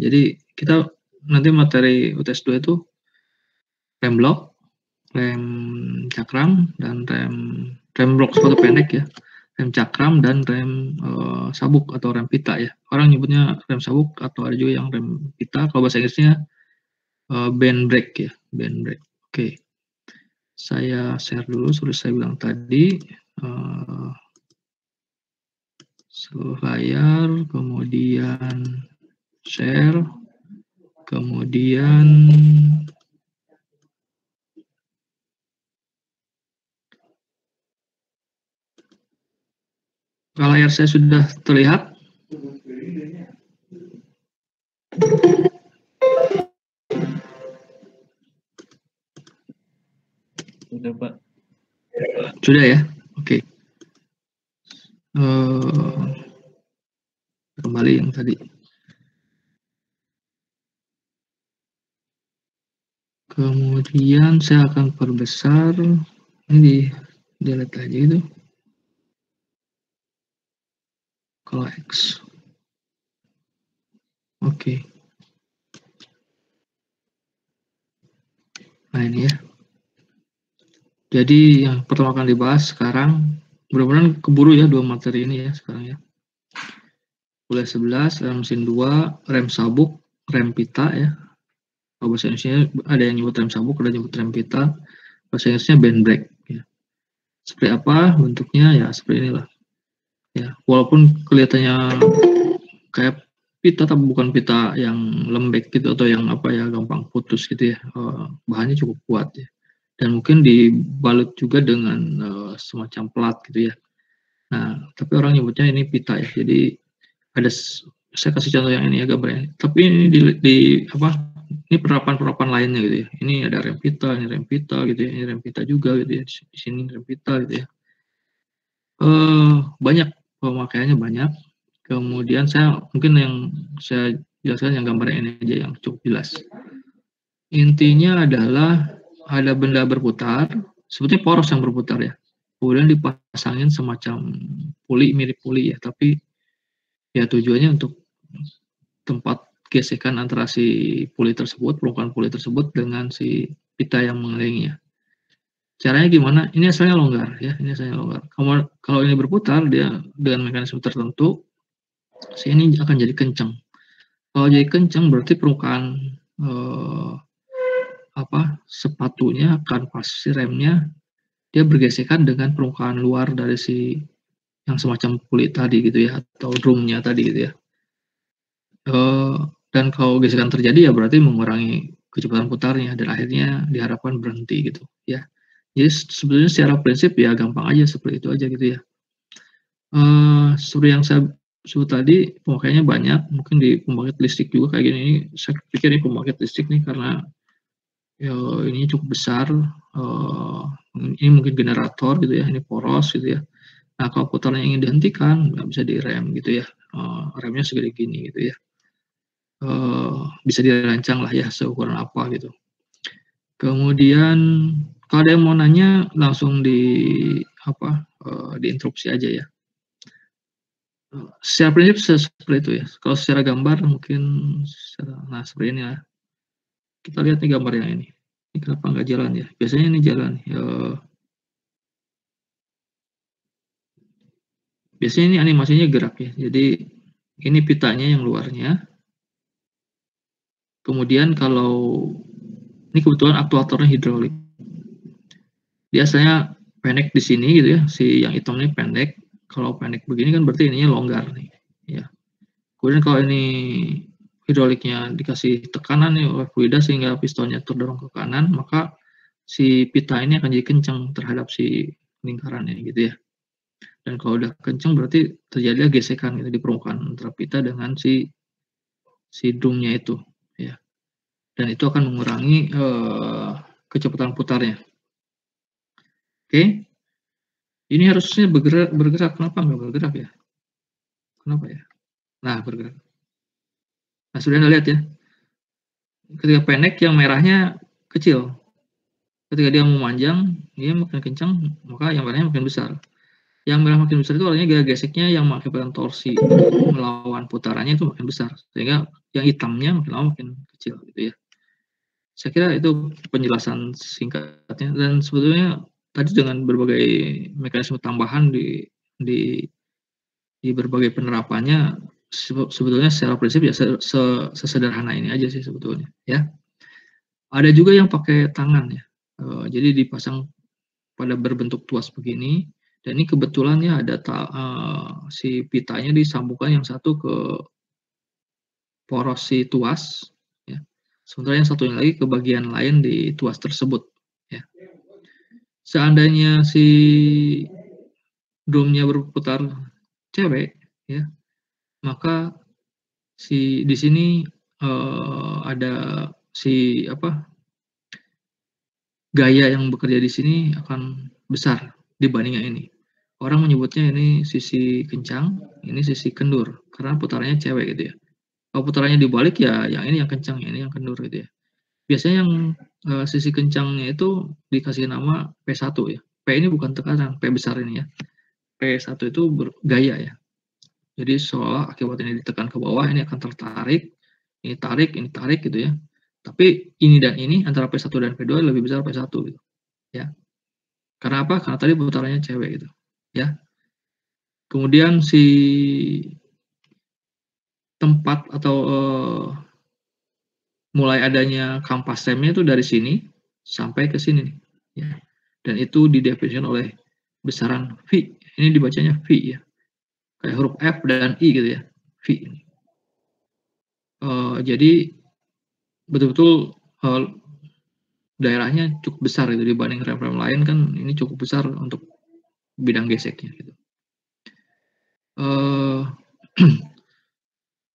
Jadi kita nanti materi UTS 2 itu rem blok, rem cakram, dan rem blok sepatu pendek ya, rem cakram dan rem sabuk atau rem pita ya. Orang nyebutnya rem sabuk atau ada juga yang rem pita. Kalau bahasa Inggrisnya band brake ya, band brake. Oke. Saya share dulu seperti saya bilang tadi. Seluruh layar, kemudian share, kemudian kalau layar saya sudah terlihat. Sudah, Pak. Sudah ya, oke. Kembali yang tadi. Kemudian saya akan perbesar. Ini delete aja itu. Kalau X. Oke. Nah ini ya. Jadi yang pertama akan dibahas sekarang, mudah-mudahan keburu ya dua materi ini ya sekarang ya. Kuliah 11, rem mesin 2, rem sabuk, rem pita ya. Kalau bahasa Indonesia ada yang nyebut rem sabuk, ada yang nyebut rem pita. Bahasa Inggrisnya band brake ya. Seperti apa bentuknya ya seperti inilah. Ya, walaupun kelihatannya kayak pita tapi bukan pita yang lembek gitu atau yang apa ya gampang putus gitu ya. Bahannya cukup kuat ya. Dan mungkin dibalut juga dengan semacam plat gitu ya. Nah, tapi orang nyebutnya ini pita ya. Jadi ada, saya kasih contoh yang ini ya gambarnya. Tapi ini di apa? Ini penerapan lainnya gitu ya. Ini ada rem pita, ini rem pita gitu ya. Ini rem pita juga gitu ya. Di sini rem pita gitu ya. Banyak pemakaiannya banyak. Kemudian saya mungkin yang saya jelaskan yang gambar ini aja yang cukup jelas. Intinya adalah ada benda berputar, sebetulnya poros yang berputar ya. Kemudian dipasangin semacam puli, mirip puli ya, tapi ya tujuannya untuk tempat gesekan antara si puli tersebut, permukaan puli tersebut dengan si pita yang mengelilinginya. Caranya gimana? Ini asalnya longgar ya, ini asalnya longgar. Kalau ini berputar dia dengan mekanisme tertentu, si ini akan jadi kencang. Kalau jadi kencang berarti permukaan sepatunya, kanvas si remnya dia bergesekan dengan permukaan luar dari si yang semacam kulit tadi gitu ya, atau drumnya tadi gitu ya. Dan kalau gesekan terjadi ya berarti mengurangi kecepatan putarnya dan akhirnya diharapkan berhenti gitu ya. Jadi sebenarnya secara prinsip ya gampang aja seperti itu aja gitu ya. Seperti yang saya sebut tadi pemakaiannya banyak, mungkin di pembangkit listrik juga kayak gini. Ini saya pikir ini pembangkit listrik nih karena ya, ini cukup besar. Ini mungkin generator gitu ya, ini poros gitu ya. Nah kalau putarnya ingin dihentikan nggak bisa direm gitu ya. Remnya segede gini gitu ya. Bisa dirancang lah ya seukuran apa gitu. Kemudian kalau ada yang mau nanya langsung diinterupsi aja ya. Secara prinsip seperti itu ya. Kalau secara gambar mungkin seperti ini ya. Kita lihat nih gambar yang ini. Ini kenapa nggak jalan ya? Biasanya ini jalan. Biasanya ini animasinya gerak ya. Jadi ini pitanya yang luarnya. Kemudian kalau ini kebetulan aktuatornya hidrolik. Biasanya pendek di sini gitu ya. Si yang hitam ini pendek. Kalau pendek begini kan berarti ininya longgar nih. Ya. Kemudian kalau ini hidroliknya dikasih tekanan nih oleh fluida sehingga pistonnya terdorong ke kanan, maka si pita ini akan jadi kencang terhadap si lingkarannya gitu ya. Dan kalau udah kencang berarti terjadi gesekan gitu di permukaan antara pita dengan si drumnya itu ya. Dan itu akan mengurangi kecepatan putarnya. Oke. Ini harusnya bergerak. Kenapa nggak bergerak ya? Kenapa ya? Nah, bergerak. Nah, sudah Anda lihat ya. Ketika pendek yang merahnya kecil. Ketika dia memanjang, dia makin kencang, maka yang merahnya makin besar. Yang merah makin besar itu artinya geseknya yang mengakibatkan torsi melawan putarannya itu makin besar. Sehingga yang hitamnya makin lama makin kecil gitu ya. Saya kira itu penjelasan singkatnya, dan sebetulnya tadi dengan berbagai mekanisme tambahan di berbagai penerapannya sebetulnya secara prinsip ya sesederhana ini aja sih sebetulnya ya. Ada juga yang pakai tangan ya. Jadi dipasang pada berbentuk tuas begini, dan ini kebetulan ya ada si pitanya disambungkan yang satu ke poros si tuas ya. Sementara yang satunya lagi ke bagian lain di tuas tersebut ya. Seandainya si drumnya berputar cewek ya, maka di sini ada si gaya yang bekerja di sini akan besar dibanding yang ini. Orang menyebutnya ini sisi kencang, ini sisi kendur, karena putarannya cewek gitu ya. Kalau putarannya dibalik ya yang ini yang kencang, yang ini yang kendur gitu ya. Biasanya yang sisi kencangnya itu dikasih nama P1 ya. P ini bukan tekanan, P besar ini ya. P1 itu gaya ya. Jadi seolah akibat ini ditekan ke bawah, ini akan tertarik, ini tarik gitu ya. Tapi ini dan ini antara P1 dan P2 lebih besar P1 gitu. Ya. Karena apa? Karena tadi putarannya cewek gitu. Ya. Kemudian si tempat atau mulai adanya kampas remnya itu dari sini sampai ke sini nih. Ya. Dan itu didefinisikan oleh besaran V. Ini dibacanya V ya. Kayak huruf F dan I gitu ya. V. Jadi betul-betul daerahnya cukup besar gitu dibanding rem-rem lain, kan ini cukup besar untuk bidang geseknya gitu.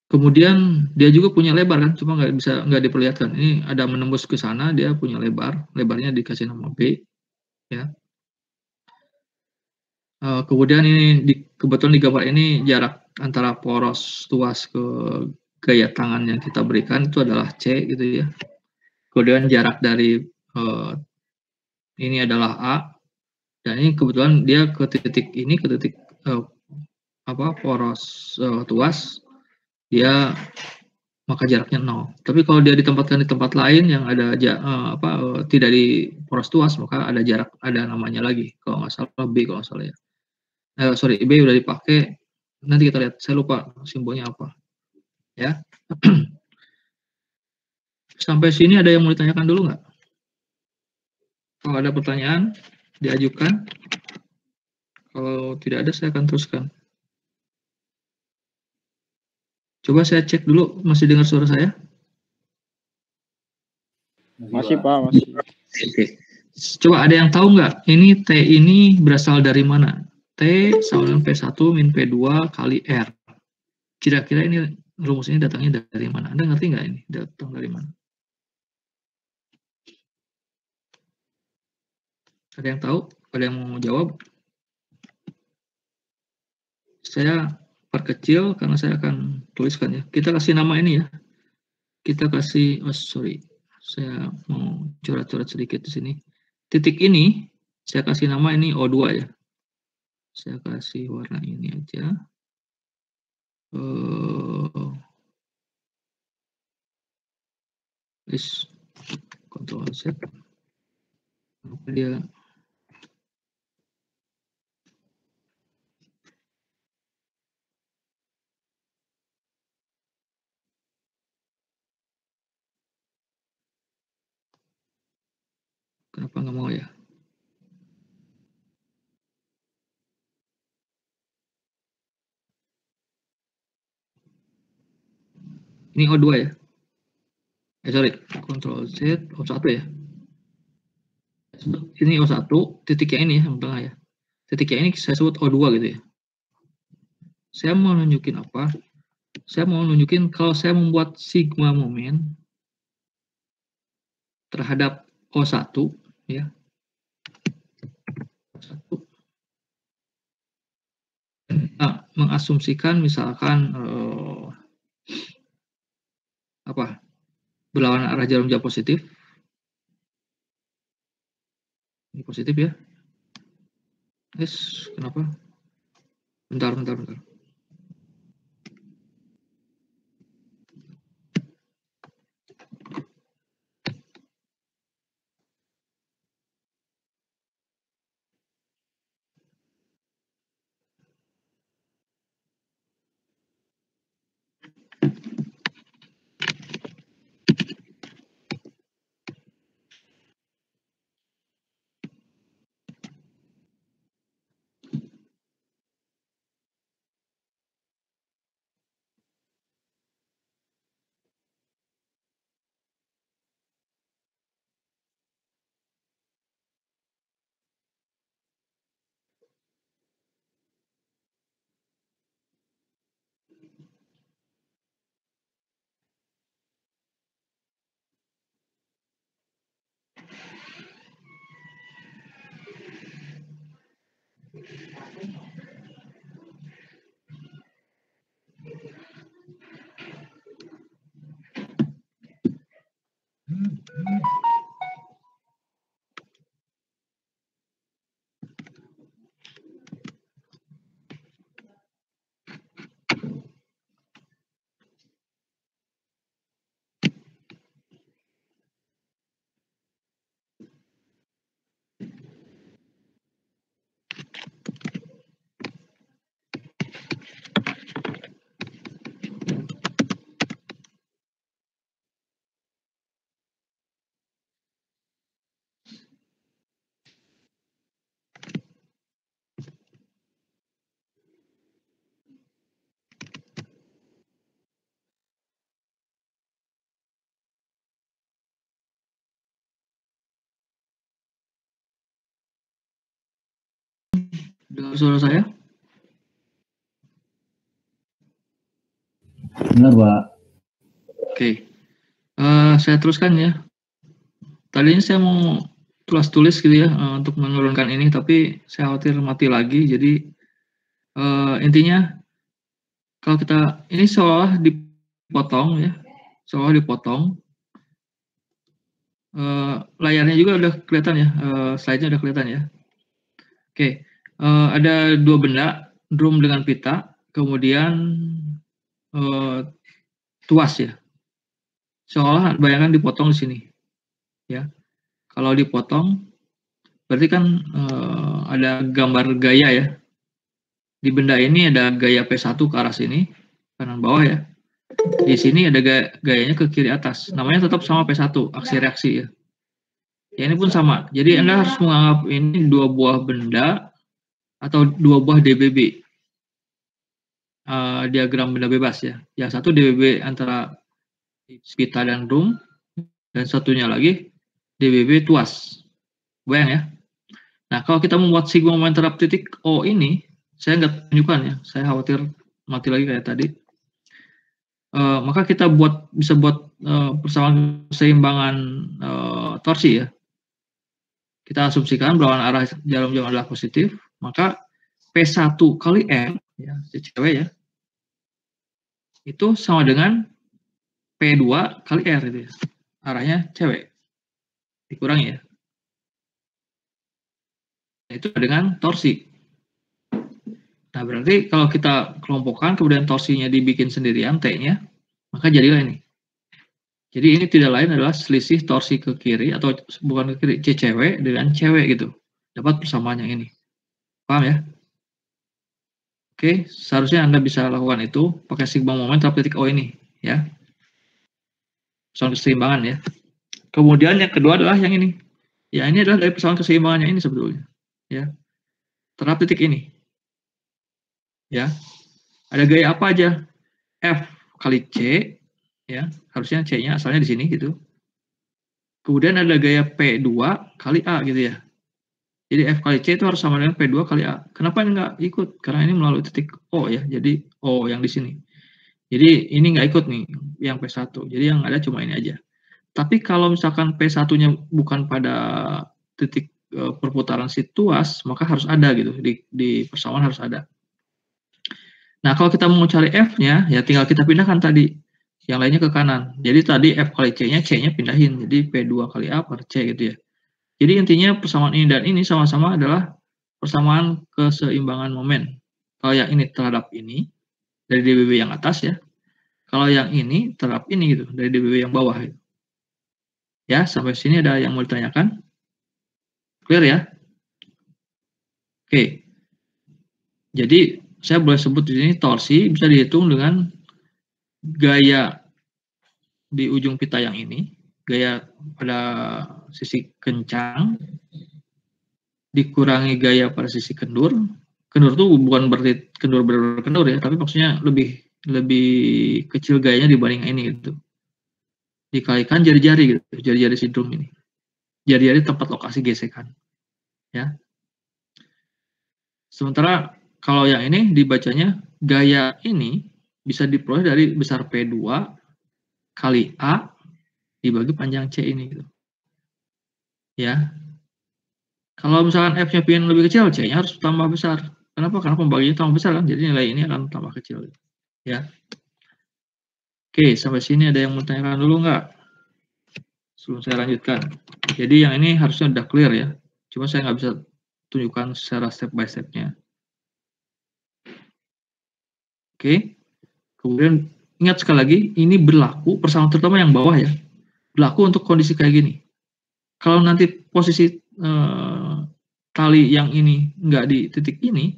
Kemudian dia juga punya lebar kan, cuma nggak diperlihatkan. Ini ada menembus ke sana, dia punya lebarnya dikasih nama B ya. Kemudian ini kebetulan di gambar ini jarak antara poros tuas ke gaya tangan yang kita berikan itu adalah C gitu ya. Kemudian jarak dari ini adalah A, dan ini kebetulan dia ke titik ini, ke titik poros tuas, dia maka jaraknya 0. Tapi kalau dia ditempatkan di tempat lain yang ada tidak di poros tuas, maka ada jarak, ada namanya lagi. Kalau nggak salah B kalau nggak salah ya. Sorry, B udah dipakai. Nanti kita lihat. Saya lupa simbolnya apa. Ya. Sampai sini ada yang mau ditanyakan dulu nggak? Kalau ada pertanyaan, diajukan. Kalau tidak ada, saya akan teruskan. Coba saya cek dulu, masih dengar suara saya? Masih Pak, masih. Oke. Coba ada yang tahu nggak, ini T ini berasal dari mana? T sama dengan P1 min P2 kali R. Kira-kira ini rumus ini datangnya dari mana? Anda ngerti nggak ini datang dari mana? Ada yang tahu? Ada yang mau jawab? Saya perkecil karena saya akan tuliskan ya. Kita kasih nama ini ya. Kita kasih, sorry, saya mau coret-coret sedikit di sini. Titik ini saya kasih nama ini O2 ya. Saya kasih warna ini aja. Please Ctrl Z. Dia kenapa nggak mau ya? Ini O2 ya? Sorry, Ctrl Z, O1 ya? Ini O1, titiknya ini ya, yang tengah ya. Titiknya ini saya sebut O2 gitu ya. Saya mau nunjukin apa? Saya mau nunjukin kalau saya membuat sigma momen terhadap O1 ya. Nah, mengasumsikan misalkan berlawanan arah jarum jam positif. Ini positif ya. Yes, kenapa? Bentar. Dengar suara saya? Benar, Pak. Oke. Saya teruskan ya. Tadinya saya mau tulis gitu ya untuk menurunkan ini, tapi saya khawatir mati lagi. Jadi intinya kalau kita ini seolah dipotong ya, seolah dipotong. Layarnya juga udah kelihatan ya, slide-nya udah kelihatan ya. Oke, ada dua benda, drum dengan pita, kemudian tuas ya. Seolah bayangkan dipotong di sini, ya. Kalau dipotong, berarti kan ada gambar gaya ya. Di benda ini ada gaya P1 ke arah sini, kanan bawah ya. Di sini ada gayanya ke kiri atas. Namanya tetap sama P1, aksi reaksi ya. Ya ini pun sama. Jadi Anda harus menganggap ini dua buah benda atau dua buah DBB. Diagram benda bebas ya. Yang satu DBB antara pita dan drum, dan satunya lagi DBB tuas. Bayang ya. Nah, kalau kita membuat sigma moment terhadap titik O ini, saya nggak tunjukkan ya. Saya khawatir mati lagi kayak tadi. Maka kita bisa buat persamaan keseimbangan torsi ya. Kita asumsikan berlawanan arah jarum jam adalah positif, maka P1 kali M, ya, cewek ya, itu sama dengan P2 kali R itu ya. Arahnya cewek. Dikurangi ya. Itu dengan torsi. Nah, berarti kalau kita kelompokkan, kemudian torsinya dibikin sendirian, T-nya, maka jadilah ini. Jadi ini tidak lain adalah selisih torsi ke kiri, atau bukan ke kiri, C cewek dengan cewek gitu. Dapat persamaan yang ini. Paham ya? Oke, seharusnya Anda bisa lakukan itu pakai sigma moment terhadap titik O ini. Ya. Persamaan keseimbangan ya. Kemudian yang kedua adalah yang ini. Ya, ini adalah dari persamaan keseimbangannya ini sebetulnya. Ya. Terhadap titik ini. Ya. Ada gaya apa aja? F kali C, ya. Harusnya C-nya asalnya di sini gitu. Kemudian ada gaya P2 kali A gitu ya. Jadi F kali C itu harus sama dengan P2 kali A. Kenapa ini nggak ikut? Karena ini melalui titik O ya. Jadi O yang di sini. Jadi ini nggak ikut nih yang P1. Jadi yang ada cuma ini aja. Tapi kalau misalkan P1-nya bukan pada titik perputaran si tuas, maka harus ada gitu. Di persamaan harus ada. Nah, kalau kita mau cari F-nya, ya tinggal kita pindahkan tadi. Yang lainnya ke kanan. Jadi tadi F kali C-nya, C-nya pindahin. Jadi P2 kali A per C gitu ya. Jadi intinya persamaan ini dan ini sama-sama adalah persamaan keseimbangan momen. Kalau yang ini terhadap ini, dari DBB yang atas ya. Kalau yang ini terhadap ini gitu, dari DBB yang bawah gitu. Ya, sampai sini ada yang mau ditanyakan? Clear ya? Oke. Jadi saya boleh sebut di sini torsi bisa dihitung dengan gaya di ujung pita yang ini, gaya pada sisi kencang dikurangi gaya pada sisi kendur. Kendur itu bukan berarti kendur benar-benar kendur ya, tapi maksudnya lebih kecil gayanya dibanding ini gitu. Dikalikan jari-jari gitu, jari-jari si drum ini. Jari-jari tempat lokasi gesekan. Ya. Sementara kalau yang ini dibacanya gaya ini bisa diperoleh dari besar P2 kali A dibagi panjang C ini gitu. Ya. Kalau misalkan F-nya pengen lebih kecil, C-nya harus tambah besar. Kenapa? Karena pembagiannya tambah besar kan, jadi nilai ini akan tambah kecil. Ya. Oke, sampai sini ada yang mau tanyakan dulu nggak? Sebelum saya lanjutkan. Jadi yang ini harusnya udah clear ya. Cuma saya nggak bisa tunjukkan secara step by step-nya. Oke. Kemudian ingat sekali lagi, ini berlaku persamaan terutama yang bawah ya. Berlaku untuk kondisi kayak gini. Kalau nanti posisi tali yang ini nggak di titik ini,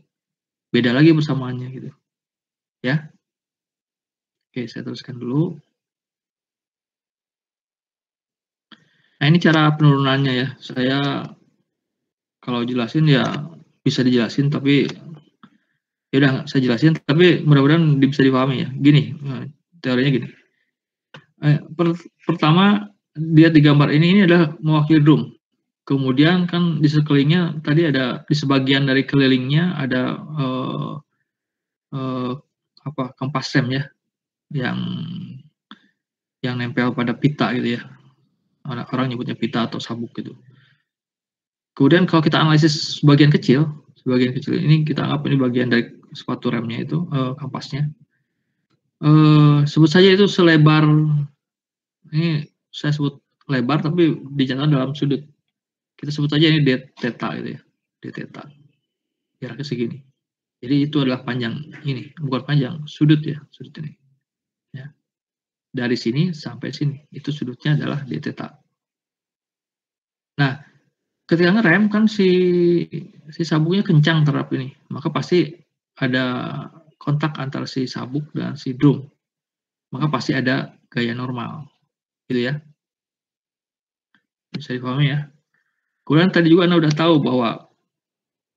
beda lagi persamaannya gitu. Ya. Oke, saya teruskan dulu. Nah, ini cara penurunannya ya. Saya kalau jelasin ya bisa dijelasin, tapi ya udah saya jelasin, tapi mudah-mudahan bisa dipahami ya. Gini, teorinya gini. Pertama, dia di gambar ini adalah mewakili drum. Kemudian kan di sekelilingnya tadi ada di sebagian dari kelilingnya ada kampas rem ya, yang nempel pada pita gitu ya. Orang nyebutnya pita atau sabuk gitu. Kemudian kalau kita analisis sebagian kecil ini kita anggap ini bagian dari sepatu remnya itu, kampasnya. Sebut saja itu selebar, ini saya sebut lebar tapi dicatat dalam sudut. Kita sebut saja ini d theta gitu ya, d theta. Jaraknya segini. Jadi itu adalah panjang ini, bukan panjang, sudut ya, sudut ini. Ya. Dari sini sampai sini, itu sudutnya adalah d theta. Nah, ketika ngerem kan si sabuknya kencang terhadap ini, maka pasti ada kontak antara si sabuk dan si drum. Maka pasti ada gaya normal. Gitu ya. Bisa dipahami ya. Kemudian tadi juga Anda udah tahu bahwa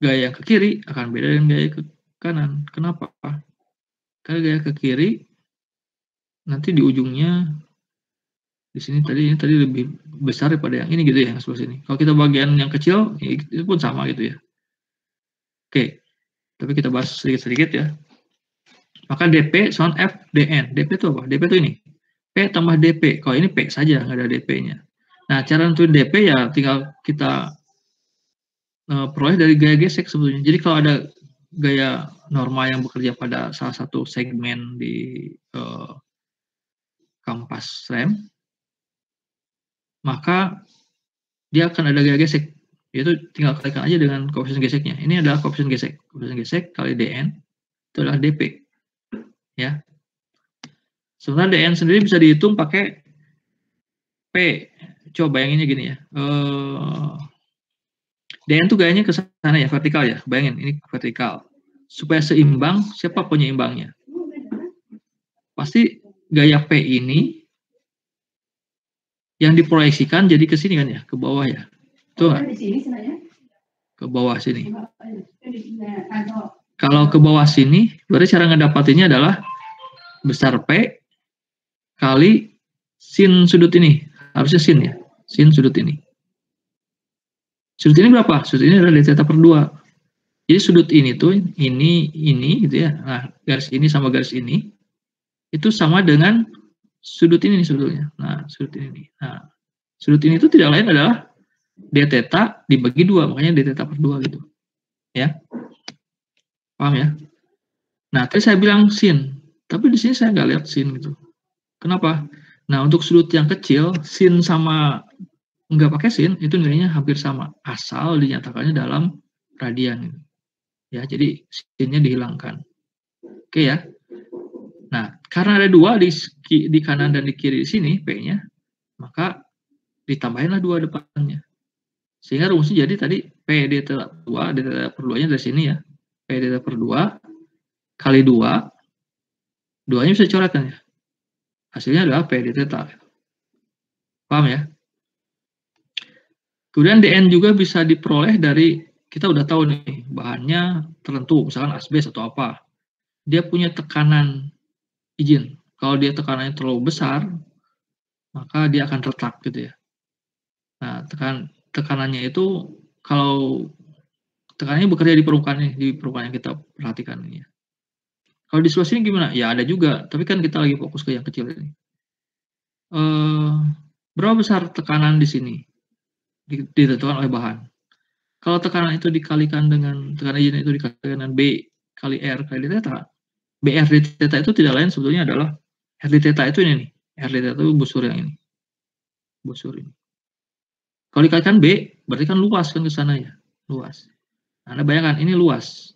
gaya yang ke kiri akan beda dengan gaya ke kanan. Kenapa? Karena gaya ke kiri nanti di ujungnya di sini tadi lebih besar daripada yang ini gitu ya, yang sebelah sini. Kalau kita bagian yang kecil itu pun sama gitu ya. Oke. Tapi kita bahas sedikit-sedikit ya. Maka DP sama F DN. DP itu apa? DP itu ini. P tambah DP. Kalau ini P saja, nggak ada DP-nya. Nah, cara nentuin DP ya tinggal kita peroleh dari gaya gesek sebetulnya. Jadi kalau ada gaya normal yang bekerja pada salah satu segmen di kampas rem, maka dia akan ada gaya gesek. Yaitu tinggal kalikan aja dengan koefisien geseknya. Ini adalah koefisien gesek. Koefisien gesek kali DN itu adalah DP. Ya. Sebenarnya DN sendiri bisa dihitung pakai P. Coba bayanginnya gini ya. DN itu gayanya ke sana ya, vertikal ya. Bayangin, ini vertikal. Supaya seimbang, siapa penyeimbangnya? Pasti gaya P ini yang diproyeksikan jadi ke sini kan ya, ke bawah ya. Betul nggak? Ke bawah sini. Kalau ke bawah sini, berarti cara ngedapatinnya adalah besar P kali sin sudut ini. Harusnya sin ya, sin sudut ini. Sudut ini berapa? Sudut ini adalah d theta per 2. Jadi sudut ini tuh, ini gitu ya. Nah, garis ini sama garis ini, itu sama dengan sudut ini nih sebetulnya. Nah, sudut ini. Nah, sudut ini itu tidak lain adalah d theta dibagi 2, makanya d theta per 2 gitu. Ya. Paham ya? Nah, tadi saya bilang sin, tapi di sini saya nggak lihat sin gitu. Kenapa? Nah, untuk sudut yang kecil, sin sama nggak pakai sin, itu nilainya hampir sama. Asal dinyatakannya dalam radian. Ya, jadi sinnya dihilangkan. Oke ya. Nah, karena ada 2 di kanan dan di kiri di sini, P-nya, maka ditambahinlah 2 depannya. Sehingga rumusnya jadi tadi P d theta 2, d theta per 2-nya dari sini ya. P d theta per 2 kali 2, 2-nya bisa dicoretkan ya. Hasilnya adalah P d theta. Paham ya? Kemudian DN juga bisa diperoleh dari, kita udah tahu nih, bahannya tertentu, misalkan asbes atau apa. Dia punya tekanan izin. Kalau dia tekanannya terlalu besar, maka dia akan retak gitu ya. Nah, tekanannya itu, kalau tekanannya bekerja di permukaan yang kita perhatikan ini ya. Kalau di sebelah sini gimana? Ya ada juga, tapi kan kita lagi fokus ke yang kecil ini. Berapa besar tekanan di sini? Ditentukan oleh bahan. Kalau tekanan itu dikalikan dengan tekanan Y itu dikalikan dengan B kali R kali theta, BR di theta itu tidak lain sebetulnya adalah R di theta itu ini nih. R di theta itu busur yang ini. Busur ini. Kalau dikalikan B, berarti kan luas kan ke sana ya. Luas. Nah, Anda bayangkan ini luas.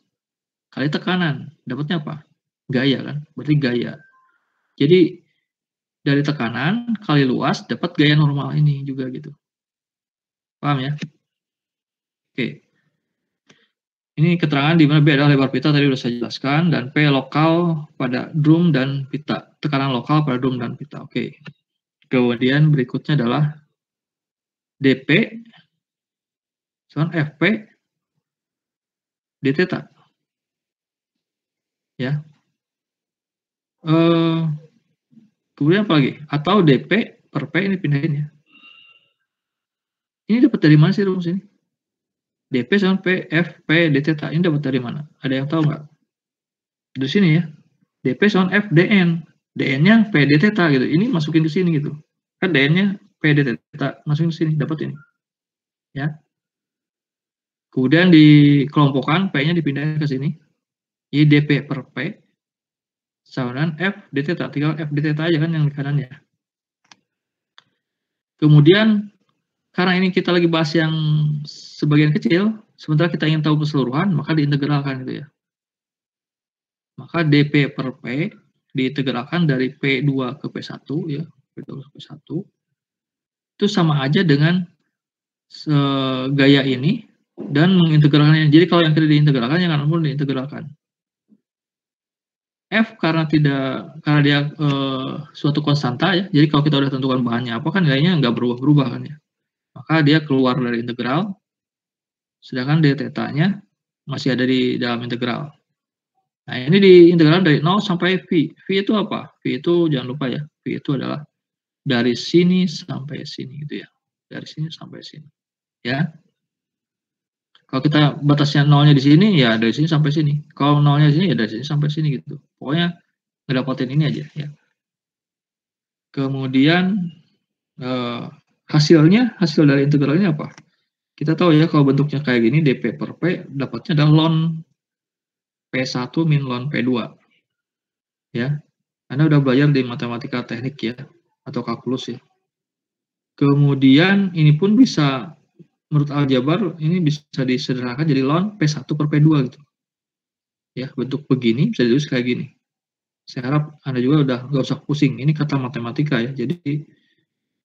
Kali tekanan, dapatnya apa? Gaya kan? Berarti gaya. Jadi dari tekanan kali luas dapat gaya normal ini juga gitu. Paham ya? Oke. Ini keterangan di mana B adalah lebar pita tadi sudah saya jelaskan, dan P lokal pada drum dan pita. Tekanan lokal pada drum dan pita. Oke. Kemudian berikutnya adalah dP sama Fp d theta. Ya. Kemudian apa lagi? Atau dP per P ini pindahin ya. Ini dapat dari mana sih rumus ini? dP sama P, F, P, d theta. Ini dapat dari mana? Ada yang tahu nggak? Dari sini ya. dP sama F, dN. dN-nya P, d theta gitu. Ini masukin ke sini gitu. Kan dN-nya P, d theta. Masukin ke sini. Dapat ini. Ya. Kemudian dikelompokkan, P-nya dipindahin ke sini. Jadi dP per P sama dengan F, d theta. Tinggal F, d theta aja kan yang di kanannya. Kemudian karena ini kita lagi bahas yang sebagian kecil, sementara kita ingin tahu keseluruhan, maka diintegralkan gitu ya. Maka dP per P diintegralkan dari P2 ke P1 ya, P2 ke P1. Itu sama aja dengan gaya ini dan mengintegralkannya. Jadi kalau yang kiri diintegralkan, yang kanan pun diintegralkan. F karena dia suatu konstanta ya. Jadi kalau kita udah tentukan bahannya apa kan nilainya nggak berubah-berubah kan ya. Maka dia keluar dari integral, sedangkan d theta-nya masih ada di dalam integral. Nah, ini di integral dari 0 sampai V. V itu apa? V itu jangan lupa ya, V itu adalah dari sini sampai sini gitu ya. Dari sini sampai sini. Ya. Kalau kita batasnya 0-nya di sini, ya dari sini sampai sini. Kalau 0-nya di sini, ya dari sini sampai sini gitu. Pokoknya ngedapatin ini aja ya. Kemudian hasil dari integral ini apa? Kita tahu ya kalau bentuknya kayak gini dP per P dapatnya adalah ln P1 min ln P2. Ya. Anda udah belajar di matematika teknik ya atau kalkulus ya. Kemudian ini pun bisa menurut aljabar ini bisa disederhanakan jadi ln P1 per P2 gitu. Ya, bentuk begini bisa ditulis kayak gini. Saya harap Anda juga udah nggak usah pusing. Ini kata matematika ya. Jadi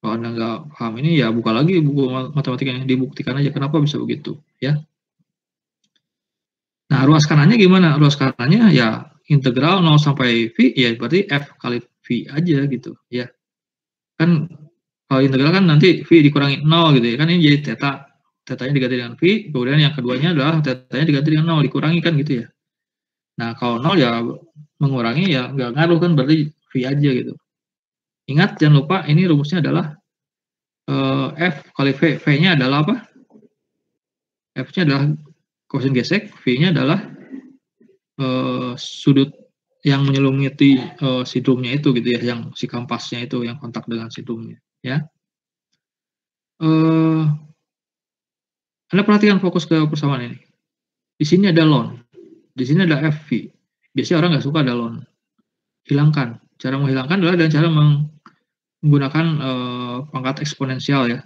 kalau Anda nggak paham ini ya buka lagi buku matematika yang dibuktikan aja kenapa bisa begitu ya. Nah, ruas kanannya gimana? Ruas kanannya ya integral 0 sampai V ya berarti F kali V aja gitu ya. Kan kalau integral kan nanti V dikurangi 0 gitu ya. Kan ini jadi theta. Tetanya diganti dengan V, kemudian yang keduanya adalah tetanya diganti dengan 0, dikurangi kan gitu ya. Nah, kalau 0 ya mengurangi ya nggak ngaruh kan berarti V aja gitu. Ingat jangan lupa ini rumusnya adalah F kali V. V-nya adalah apa? F-nya adalah kosin gesek, V-nya adalah sudut yang menyelumuti si drumnya itu gitu ya, yang si kampasnya itu yang kontak dengan si drumnya ya. Anda perhatikan fokus ke persamaan ini. Di sini ada ln, di sini ada FV. Biasanya orang nggak suka ada ln. Hilangkan. Cara menghilangkan adalah dengan cara menggunakan pangkat eksponensial ya.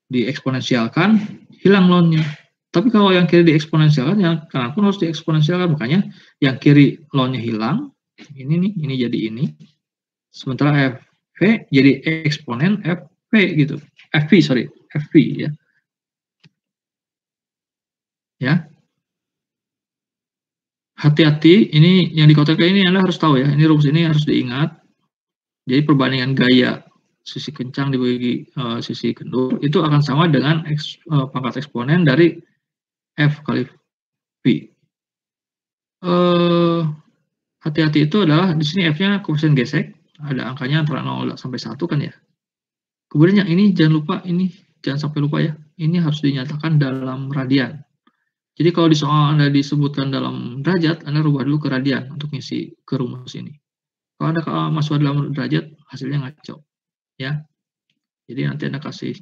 Dieksponensialkan, hilang ln-nya. Tapi kalau yang kiri dieksponensialkan, yang kanan pun harus dieksponensialkan. Makanya yang kiri ln-nya hilang, ini nih, ini jadi ini. Sementara FV jadi eksponen FV gitu. FV ya. Ya. Hati-hati, ini yang dikotakkan ini Anda harus tahu ya. Ini rumus ini harus diingat. Jadi perbandingan gaya sisi kencang dibagi sisi kendur itu akan sama dengan pangkat eksponen dari F kali V. Hati-hati itu adalah di sini F-nya koefisien gesek, ada angkanya antara 0 sampai 1 kan ya. Kemudian yang ini jangan lupa, ini jangan sampai lupa ya. Ini harus dinyatakan dalam radian. Jadi kalau di soal Anda disebutkan dalam derajat, Anda rubah dulu ke radian untuk ngisi ke rumus ini. Kalau Anda masuk dalam derajat, hasilnya ngaco. Ya. Jadi nanti Anda kasih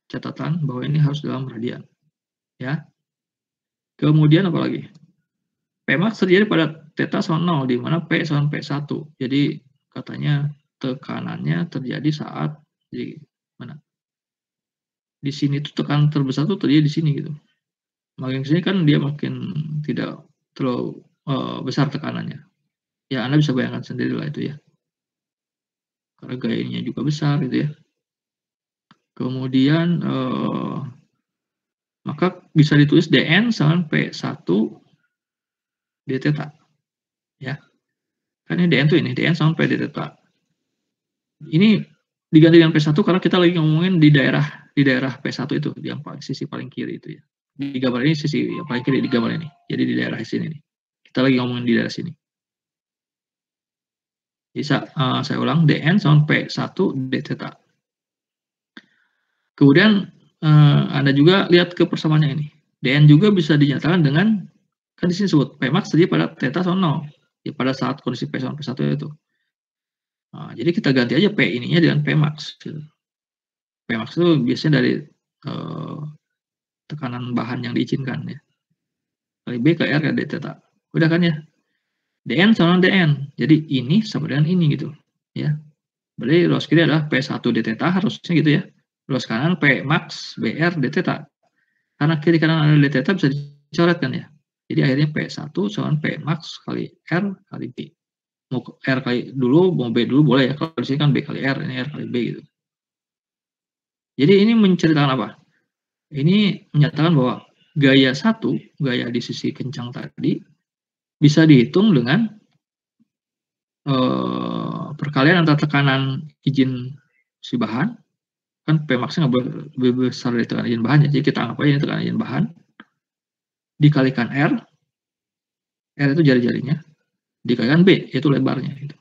catatan bahwa ini harus dalam radian. Ya. Kemudian apa lagi? Pmax terjadi pada theta sama 0, di mana P sama P1. Jadi katanya tekanannya terjadi saat di mana? Di sini tuh tekanan terbesar tuh terjadi di sini gitu. Makin sini kan dia makin tidak terlalu besar tekanannya. Ya Anda bisa bayangkan sendiri lah itu ya. Karena gayanya juga besar gitu ya. Kemudian maka bisa ditulis dN sama P1 d theta. Ya. Kan ini dN tuh ini, dN sama P d theta. Ini diganti dengan P1 karena kita lagi ngomongin di daerah P1 itu, di sisi paling kiri itu ya. Di gambar ini sisi yang paling kiri di gambar ini. Jadi di daerah sini nih. Kita lagi ngomongin di daerah sini. Bisa saya ulang, dN sama P1 d theta. Kemudian Anda juga lihat ke persamaannya ini. dN juga bisa dinyatakan dengan, kan di sini sebut Pmax terjadi pada theta sama 0. Ya, pada saat kondisi P sama P1 itu. Nah, jadi kita ganti aja P ininya dengan Pmax. Gitu. Pmax itu biasanya dari tekanan bahan yang diizinkan ya. Kali B ke R ke D theta. Udah kan ya? dN sama dN. Jadi ini sama dengan ini gitu. Ya. Berarti ruas kiri adalah P1 d theta harusnya gitu ya. Ruas kanan P max BR d theta. Karena kiri kanan ada d theta bisa dicoret kan ya. Jadi akhirnya P1 sama P max kali R kali B. Mau R kali dulu, mau B dulu boleh ya. Kalau di sini kan B kali R, ini R kali B gitu. Jadi ini menceritakan apa? Ini menyatakan bahwa gaya di sisi kencang tadi bisa dihitung dengan perkalian antara tekanan izin si bahan, kan Pmax-nya nggak boleh lebih besar dari tekanan izin bahan, jadi kita anggap aja ini tekanan izin bahan, dikalikan R itu jari-jarinya, dikalikan B, yaitu lebarnya. Gitu.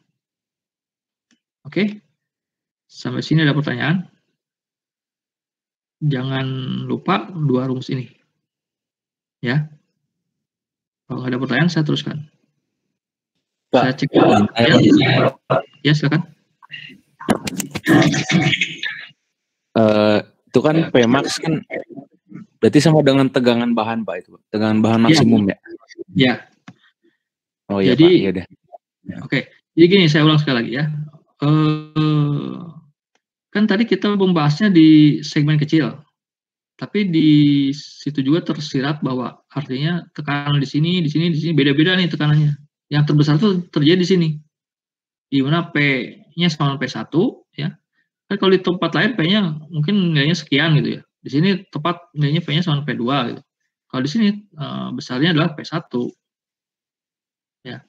Oke, sampai sini ada pertanyaan? Jangan lupa dua rumus ini. Ya, kalau nggak ada pertanyaan, saya teruskan. Pak, saya cek ya silakan. Itu kan Pmax kan berarti sama dengan tegangan bahan Pak itu, tegangan bahan maksimum ya? Ya. Oh iya jadi, Pak, iya deh. Oke, jadi gini saya ulang sekali lagi ya. Kan tadi kita membahasnya di segmen kecil, tapi di situ juga tersirat bahwa artinya tekanan di sini beda-beda nih tekanannya. Yang terbesar itu terjadi di sini, di mana P-nya sama P1 ya. Kan kalau di tempat lain P-nya mungkin nilainya sekian gitu ya. Di sini tepat nilainya P-nya sama P2 gitu. Kalau di sini besarnya adalah P1 ya.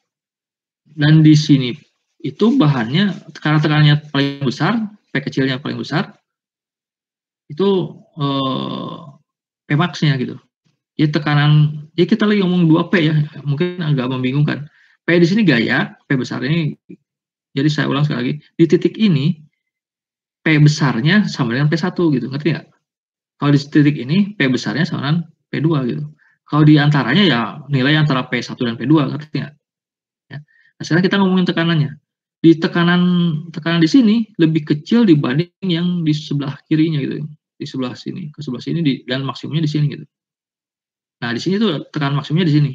Dan di sini itu bahannya karena tekanannya paling besar, P kecilnya paling besar, itu Pmax-nya gitu. Jadi tekanan, ya kita lagi ngomong 2P ya, mungkin agak membingungkan. P di sini gaya, P besar ini, jadi saya ulang sekali lagi, di titik ini, P besarnya sama dengan P1 gitu, ngerti nggak? Kalau di titik ini, P besarnya sama dengan P2 gitu. Kalau di antaranya ya nilai antara P1 dan P2, ngerti nggak? Ya. Nah sekarang kita ngomongin tekanannya. Di tekanan di sini lebih kecil dibanding yang di sebelah kirinya gitu, di sebelah sini, ke sebelah sini dan maksimumnya di sini gitu. Nah di sini tuh tekanan maksimumnya di sini.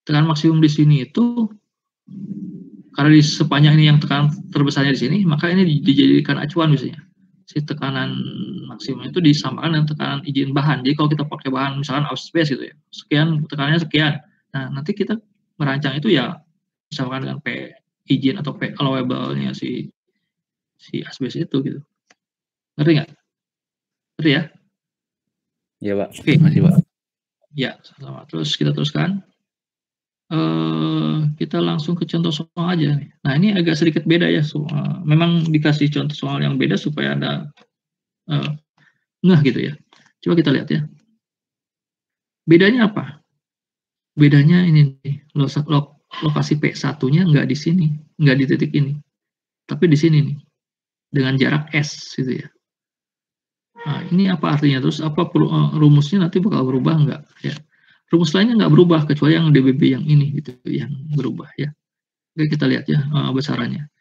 Tekanan maksimum di sini itu karena di sepanjang ini yang tekanan terbesarnya di sini, maka ini dijadikan acuan biasanya. Si tekanan maksimum itu disamakan dengan tekanan izin bahan. Jadi kalau kita pakai bahan misalkan asbes gitu ya, sekian tekanannya sekian. Nah nanti kita merancang itu ya misalkan dengan P izin atau P allowable-nya si asbes itu gitu. Ngerti nggak? Ngerti ya? Iya Pak. Oke. Makasih Pak. Ya, sama. Terus kita teruskan. Kita langsung ke contoh soal aja nih. Nah ini agak sedikit beda ya. Memang dikasih contoh soal yang beda supaya ada ngeh gitu ya. Coba kita lihat ya. Bedanya apa? Bedanya ini nih, lokasi P1-nya nggak di sini, nggak di titik ini, tapi di sini nih, dengan jarak S gitu ya. Nah, ini apa artinya? Terus apa rumusnya nanti bakal berubah nggak? Ya. Rumus lainnya nggak berubah kecuali yang DBB yang ini gitu, yang berubah ya. Oke, kita lihat ya besarannya.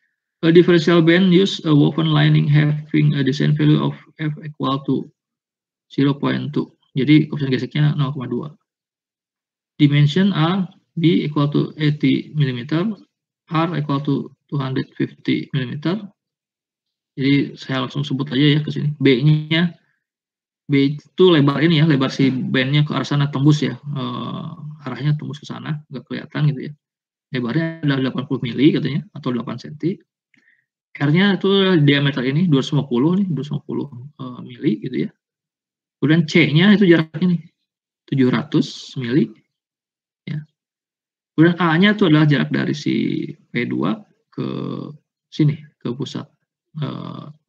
A differential band use a woven lining having a design value of F equal to 0.2. Jadi koefisien geseknya 0,2. Dimension A, B equal to 80 mm, R equal to 250 mm. Jadi saya langsung sebut aja ya ke sini. B-nya, B itu lebar ini ya, lebar si bandnya ke arah sana tembus ya. Arahnya tembus ke sana, nggak kelihatan gitu ya. Lebarnya adalah 80 mili katanya, atau 8 cm. R-nya itu diameter ini 250 nih, 250 mili gitu ya. Kemudian C-nya itu jaraknya nih 700 mili ya. Kemudian A-nya itu adalah jarak dari si P2 ke sini, ke pusat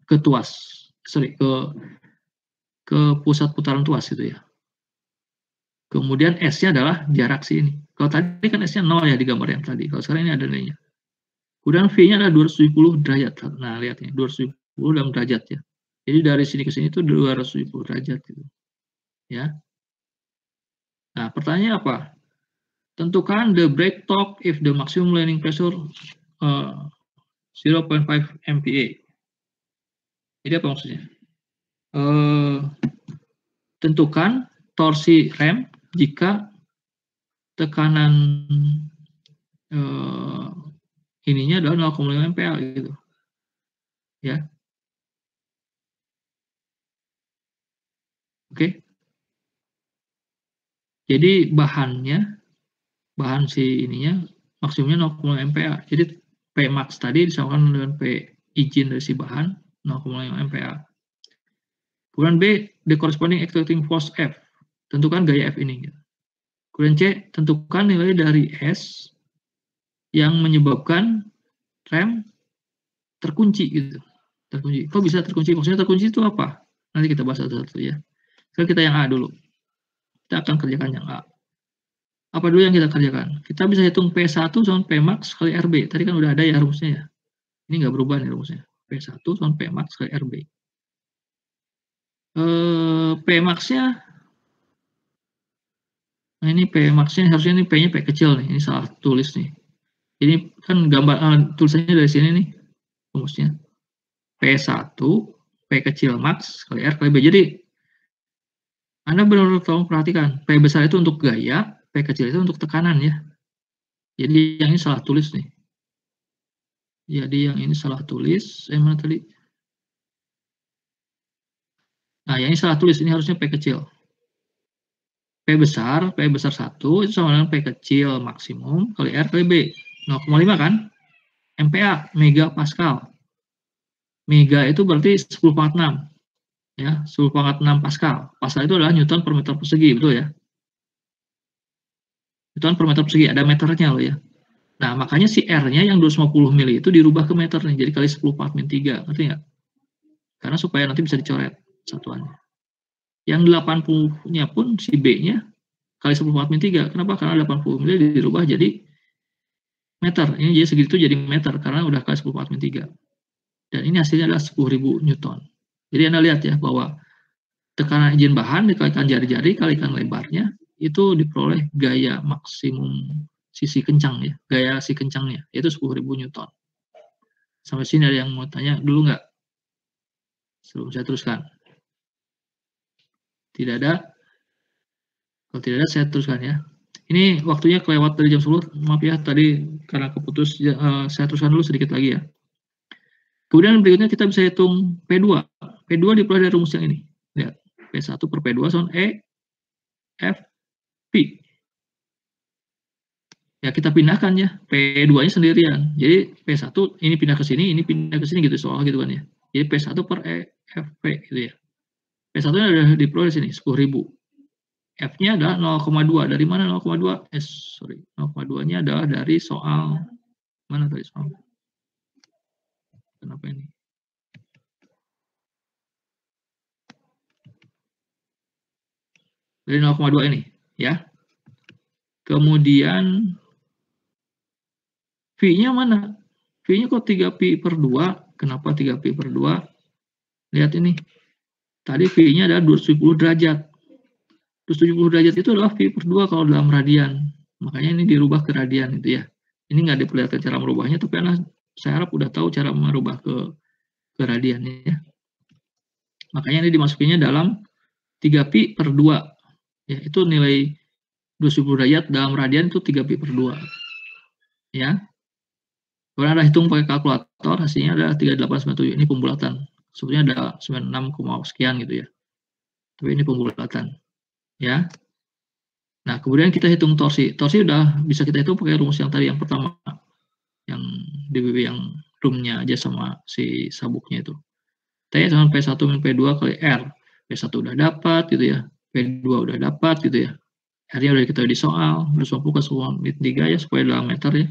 ke tuas. Ke pusat putaran tuas gitu ya. Kemudian S-nya adalah jarak si ini. Kalau tadi kan S-nya 0 ya di gambar yang tadi. Kalau sekarang ini ada nilainya. Kemudian V-nya adalah 270 derajat. Nah, lihat nih, 270 dalam derajat ya. Jadi dari sini ke sini itu 270 derajat gitu. Ya. Nah, pertanyaannya apa? Tentukan the brake torque if the maximum landing pressure 0.5 MPa. Jadi apa maksudnya? Tentukan torsi rem jika tekanan ininya adalah 0,5 MPa gitu. Ya. Oke. Jadi bahan si ininya maksimumnya 0,5 MPa. Jadi P max tadi disamakan dengan P izin dari si bahan 0,5 MPa. Kemudian B, the corresponding exerting force F. Tentukan gaya F ini. Kemudian C, tentukan nilai dari S yang menyebabkan rem terkunci gitu. Terkunci. Kok bisa terkunci? Maksudnya terkunci itu apa? Nanti kita bahas satu-satu ya. Sekarang kita yang A dulu. Kita akan kerjakan yang A. Apa dulu yang kita kerjakan? Kita bisa hitung P1 sama P max kali RB. Tadi kan udah ada ya rumusnya ya. Ini nggak berubah nih rumusnya. P1 sama P max kali RB. P max-nya, nah ini P max-nya harusnya ini P-nya P kecil nih. Ini salah tulis nih. Ini kan gambar tulisannya dari sini nih rumusnya. P1 P kecil max kali R kali B. Jadi Anda benar-benar tolong perhatikan. P besar itu untuk gaya, P kecil itu untuk tekanan ya. Jadi yang ini salah tulis nih. Jadi yang ini salah tulis. Mana tadi? Nah, yang ini salah tulis. Ini harusnya P kecil. P besar 1 itu sama dengan P kecil maksimum kali R kali B. 0,5 kan? MPa, mega pascal. Mega itu berarti 10/6. Ya, 10/6 Pascal. Pascal itu adalah Newton per meter persegi, betul ya? Newton per meter persegi, ada meternya loh ya. Nah, makanya si R-nya yang 250 mili itu dirubah ke meter nih, jadi kali 10⁻3, ngerti nggak? Karena supaya nanti bisa dicoret satuannya. Yang 80-nya pun si B-nya kali 10⁻3. Kenapa? Karena 80 mili dirubah jadi meter. Ini jadi segitu jadi meter, karena udah kali 10⁻3. Dan ini hasilnya adalah 10.000 Newton. Jadi Anda lihat ya bahwa tekanan izin bahan dikalikan jari-jari kalikan lebarnya itu diperoleh gaya maksimum sisi kencang ya, gaya si kencangnya yaitu 10.000 Newton. Sampai sini ada yang mau tanya dulu nggak? Sebelum saya teruskan. Tidak ada? Kalau tidak ada saya teruskan ya. Ini waktunya kelewat dari jam 10, maaf ya tadi karena keputus, saya teruskan dulu sedikit lagi ya. Kemudian berikutnya kita bisa hitung P2. P2 diperoleh dari rumus yang ini. Lihat, P1 per P2 sama E, F, P. Ya kita pindahkan ya, P2-nya sendirian. Jadi P1 ini pindah ke sini gitu soal gitu kan ya. Jadi P1 per E, F, P gitu ya. P1-nya ada diperoleh di sini, 10.000. F-nya adalah 0,2. Dari mana 0,2? 0,2-nya adalah dari soal, mana tadi soal? Kenapa ini? Dari 0,2 ini, ya. Kemudian V-nya mana? V-nya kok 3pi/2? Kenapa 3pi/2? Lihat ini. Tadi V-nya adalah 270 derajat. 270 derajat itu adalah V/2 kalau dalam radian. Makanya ini dirubah ke radian itu ya. Ini nggak diperlihatkan cara merubahnya, tapi saya harap udah tahu cara merubah ke radian ya. Makanya ini dimasukinnya dalam 3pi per 2. Ya, itu nilai 210 derajat dalam radian itu 3pi per 2. Ya. Kalau Anda hitung pakai kalkulator, hasilnya adalah 3897. Ini pembulatan. Sebenarnya ada 96, sekian gitu ya. Tapi ini pembulatan. Ya. Nah, kemudian kita hitung torsi. Torsi udah bisa kita hitung pakai rumus yang tadi yang pertama. Yang DBB yang roomnya aja sama si sabuknya itu. T sama P1 min P2 kali R. P1 udah dapat gitu ya. P2 udah dapat gitu ya. R-nya udah kita di soal. 250 ke 3 ya supaya dalam meter ya.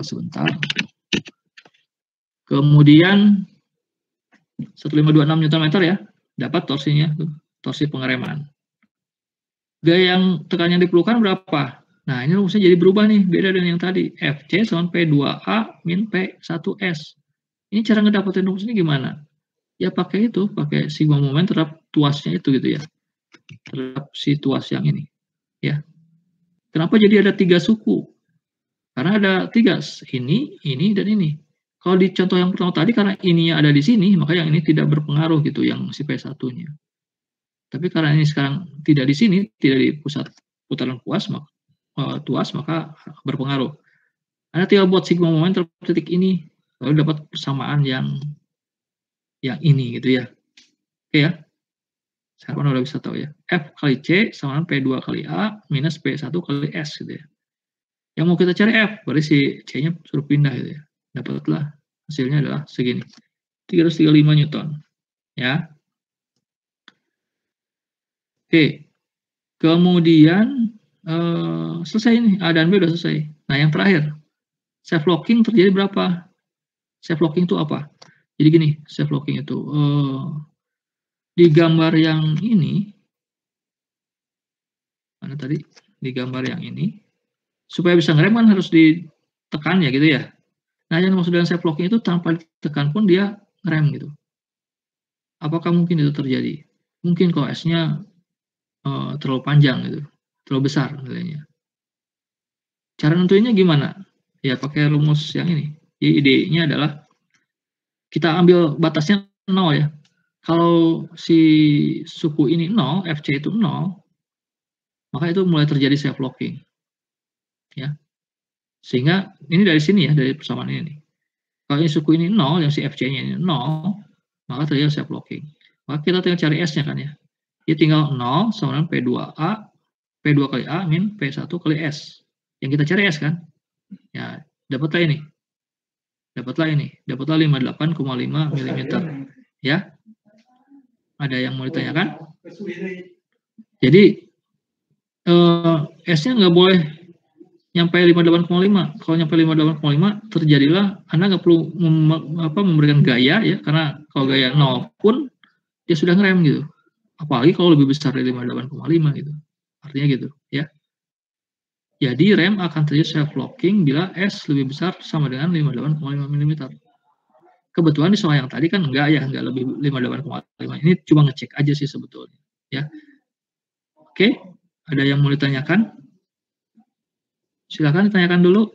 Sebentar. Kemudian 1526 Nm ya. Dapat torsinya. Torsi pengereman. Gaya yang tekannya diperlukan berapa? Nah, ini rumusnya jadi berubah nih. Beda dengan yang tadi. FC sama P2A min P1S. Ini cara ngedapetin rumusnya gimana? Ya pakai itu, pakai sigma moment terhadap tuasnya itu gitu ya. Terhadap si tuas yang ini. Ya. Kenapa jadi ada 3 suku? Karena ada 3, ini, dan ini. Kalau di contoh yang pertama tadi, karena ininya ada di sini, maka yang ini tidak berpengaruh gitu, yang si P1-nya. Tapi karena ini sekarang tidak di sini, tidak di pusat putaran tuas, maka berpengaruh. Anda tinggal buat sigma moment terhadap titik ini, lalu dapat persamaan yang ini gitu ya. Oke ya. Sekarang udah bisa tahu ya. F kali C sama P2 kali A minus P1 kali S gitu ya. Yang mau kita cari F, berarti si C-nya suruh pindah gitu ya. Dapatlah hasilnya adalah segini. 335 Newton. Ya. Oke. Kemudian selesai ini. A dan B udah selesai. Nah, yang terakhir. Self locking terjadi berapa? Self locking itu apa? Jadi gini, self locking itu di gambar yang ini, mana tadi? Di gambar yang ini, supaya bisa ngerem kan harus ditekan ya gitu ya. Nah, yang maksud dengan self locking itu tanpa ditekan pun dia ngerem gitu. Apakah mungkin itu terjadi? Mungkin kalau S-nya terlalu panjang gitu, terlalu besar nilainya. Cara nentuinnya gimana? Ya pakai rumus yang ini. Jadi idenya adalah kita ambil batasnya 0 ya. Kalau si suku ini 0, FC itu 0, maka itu mulai terjadi self locking. Ya. Sehingga ini dari sini ya, dari persamaan ini. Kalau ini suku ini 0, yang si FC-nya ini 0, maka terjadi self locking. Maka kita tinggal cari S-nya kan ya. Dia tinggal 0 sama dengan P2A, P2 kali A min P1 kali S. Yang kita cari S kan? Ya, dapatlah ini. Dapatlah 58,5 mm. Ya. Ada yang mau ditanyakan? Jadi S-nya nggak boleh nyampe 58,5. Kalau nyampe 58,5 terjadilah Anda nggak perlu memberikan gaya ya, karena kalau gaya 0 pun dia sudah ngerem gitu. Apalagi kalau lebih besar dari 58,5 gitu. Artinya gitu ya. Jadi rem akan terjadi self locking bila S lebih besar sama dengan 58,5 mm. Kebetulan di soal yang tadi kan enggak ya, enggak lebih 58,5. Ini cuma ngecek aja sih sebetulnya ya. Oke, ada yang mau ditanyakan? Silakan ditanyakan dulu.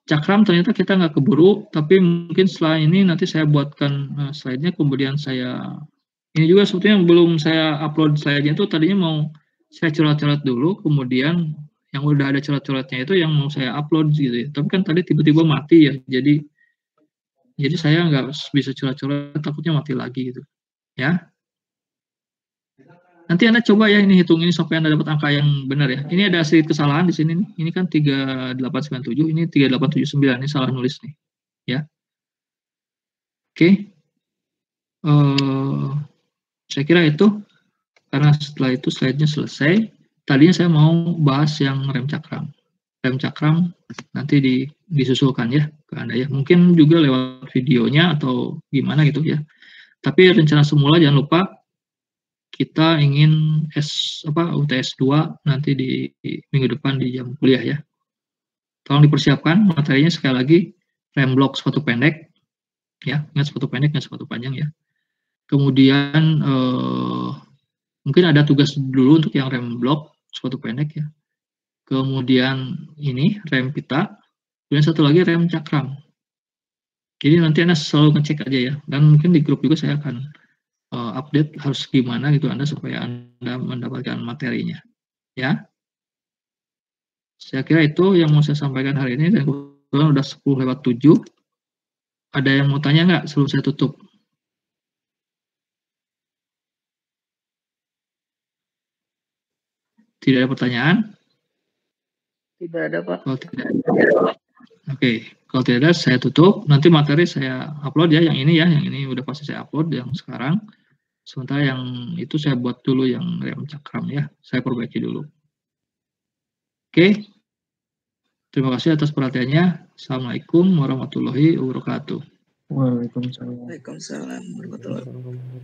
Cakram ternyata kita nggak keburu, tapi mungkin setelah ini nanti saya buatkan slide-nya, kemudian saya ini juga sebetulnya belum saya upload slide-nya itu tadinya mau saya coret-coret dulu, kemudian yang udah ada coret-coretnya itu yang mau saya upload gitu ya. Tapi kan tadi tiba-tiba mati ya, jadi saya nggak bisa coret-coret, takutnya mati lagi gitu ya. Nanti Anda coba ya ini hitung ini sampai Anda dapat angka yang benar ya. Ini ada sedikit kesalahan di sini nih. Ini kan 3897, ini 3879, ini salah nulis nih ya. Oke. Saya kira itu, karena setelah itu slide-nya selesai. Tadinya saya mau bahas yang rem cakram. Rem cakram nanti disusulkan ya ke Anda ya. Mungkin juga lewat videonya atau gimana gitu ya. Tapi rencana semula jangan lupa kita ingin UTS 2 nanti di minggu depan di jam kuliah ya. Tolong dipersiapkan materinya sekali lagi, rem blok sepatu pendek ya, ingat sepatu pendek dan sepatu panjang ya. Kemudian mungkin ada tugas dulu untuk yang rem blok sepatu pendek ya. Kemudian ini rem pita, kemudian satu lagi rem cakram. Jadi nanti Anda selalu ngecek aja ya, dan mungkin di grup juga saya akan update harus gimana gitu Anda supaya Anda mendapatkan materinya. Ya. Saya kira itu yang mau saya sampaikan hari ini, dan kebetulan udah 10:07. Ada yang mau tanya nggak sebelum saya tutup? Tidak ada pertanyaan? Tidak ada, Pak. Kalau tidak ada. Oke, kalau tidak ada saya tutup. Nanti materi saya upload ya, yang ini udah pasti saya upload yang sekarang. Sementara yang itu saya buat dulu yang rem cakram ya, saya perbaiki dulu. Oke, terima kasih atas perhatiannya. Assalamualaikum warahmatullahi wabarakatuh. Waalaikumsalam. Waalaikumsalam warahmatullahi wabarakatuh.